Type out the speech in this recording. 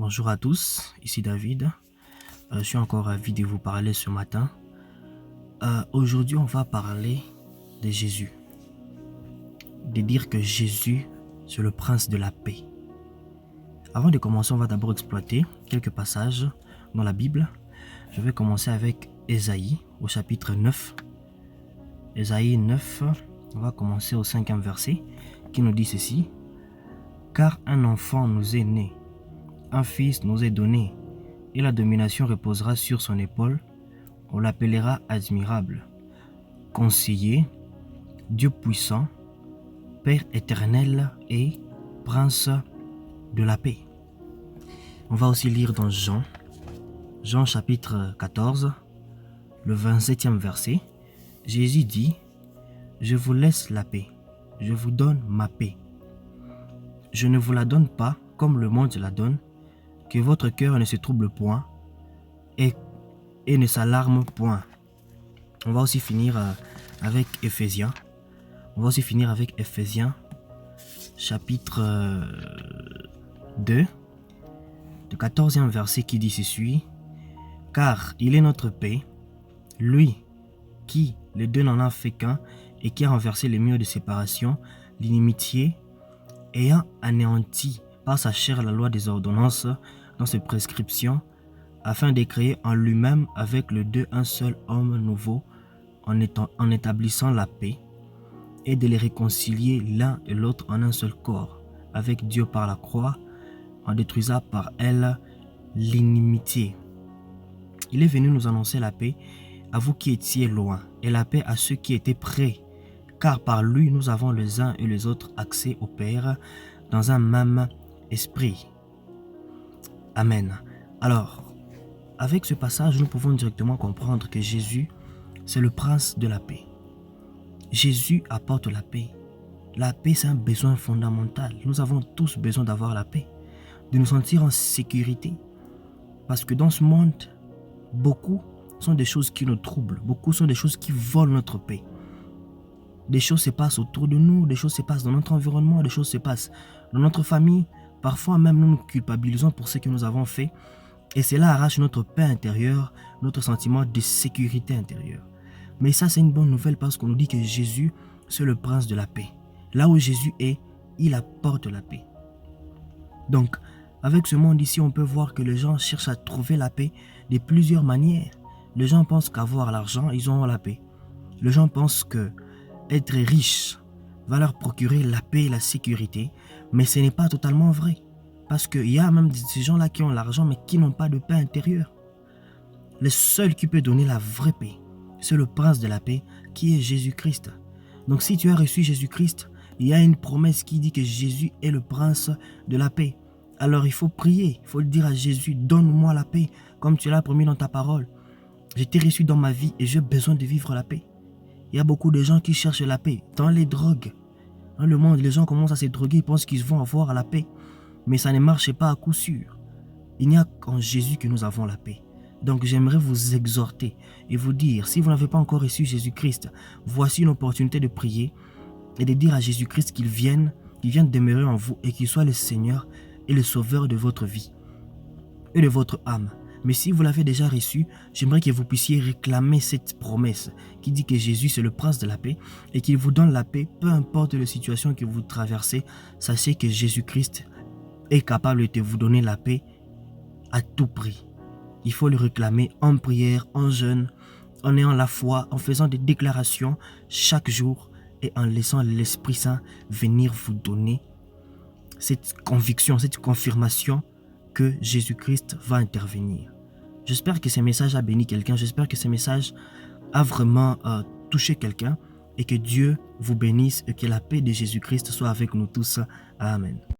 Bonjour à tous, ici David. Je suis encore ravi de vous parler ce matin. Aujourd'hui, on va parler de Jésus. De dire que Jésus, c'est le prince de la paix. Avant de commencer, on va d'abord exploiter quelques passages dans la Bible. Je vais commencer avec Ésaïe, au chapitre 9. Ésaïe 9, on va commencer au 5e verset, qui nous dit ceci. « Car un enfant nous est né, un fils nous est donné, et la domination reposera sur son épaule. On l'appellera admirable, conseiller, Dieu puissant, Père éternel et prince de la paix. » On va aussi lire dans Jean chapitre 14, le 27e verset. Jésus dit, « Je vous laisse la paix, je vous donne ma paix. Je ne vous la donne pas comme le monde la donne, que votre cœur ne se trouble point et ne s'alarme point. » On va aussi finir avec Éphésiens. Chapitre 2, le 14e verset qui dit ceci. « Car il est notre paix, lui qui, les deux n'en a fait qu'un, et qui a renversé les murs de séparation, l'inimitié, ayant anéanti par sa chair la loi des ordonnances dans ses prescriptions, afin de créer en lui-même avec les deux un seul homme nouveau, en établissant la paix, et de les réconcilier l'un et l'autre en un seul corps, avec Dieu par la croix, en détruisant par elle l'inimitié. Il est venu nous annoncer la paix à vous qui étiez loin, et la paix à ceux qui étaient près, car par lui nous avons les uns et les autres accès au Père dans un même esprit. » Amen. Alors, avec ce passage, nous pouvons directement comprendre que Jésus, c'est le prince de la paix. Jésus apporte la paix. La paix, c'est un besoin fondamental. Nous avons tous besoin d'avoir la paix, de nous sentir en sécurité. Parce que dans ce monde, beaucoup sont des choses qui nous troublent. Beaucoup sont des choses qui volent notre paix. Des choses se passent autour de nous, des choses se passent dans notre environnement, des choses se passent dans notre famille. Parfois même, nous nous culpabilisons pour ce que nous avons fait. Et cela arrache notre paix intérieure, notre sentiment de sécurité intérieure. Mais ça, c'est une bonne nouvelle parce qu'on nous dit que Jésus, c'est le prince de la paix. Là où Jésus est, il apporte la paix. Donc, avec ce monde ici, on peut voir que les gens cherchent à trouver la paix de plusieurs manières. Les gens pensent qu'avoir l'argent, ils auront la paix. Les gens pensent que être riche va leur procurer la paix et la sécurité, mais ce n'est pas totalement vrai. Parce qu'il y a même ces gens-là qui ont l'argent, mais qui n'ont pas de paix intérieure. Le seul qui peut donner la vraie paix, c'est le prince de la paix, qui est Jésus-Christ. Donc si tu as reçu Jésus-Christ, il y a une promesse qui dit que Jésus est le prince de la paix. Alors il faut prier, il faut le dire à Jésus, donne-moi la paix, comme tu l'as promis dans ta parole. Je t'ai reçu dans ma vie et j'ai besoin de vivre la paix. Il y a beaucoup de gens qui cherchent la paix dans les drogues. Dans le monde, les gens commencent à se droguer, ils pensent qu'ils vont avoir la paix. Mais ça ne marche pas à coup sûr. Il n'y a qu'en Jésus que nous avons la paix. Donc j'aimerais vous exhorter et vous dire, si vous n'avez pas encore reçu Jésus-Christ, voici une opportunité de prier et de dire à Jésus-Christ qu'il vienne demeurer en vous et qu'il soit le Seigneur et le Sauveur de votre vie et de votre âme. Mais si vous l'avez déjà reçu, j'aimerais que vous puissiez réclamer cette promesse qui dit que Jésus c'est le prince de la paix et qu'il vous donne la paix, peu importe la situation que vous traversez. Sachez que Jésus-Christ est capable de vous donner la paix à tout prix. Il faut le réclamer en prière, en jeûne, en ayant la foi, en faisant des déclarations chaque jour et en laissant l'Esprit Saint venir vous donner cette conviction, cette confirmation que Jésus-Christ va intervenir. J'espère que ce message a béni quelqu'un, j'espère que ce message a vraiment touché quelqu'un et que Dieu vous bénisse et que la paix de Jésus-Christ soit avec nous tous. Amen.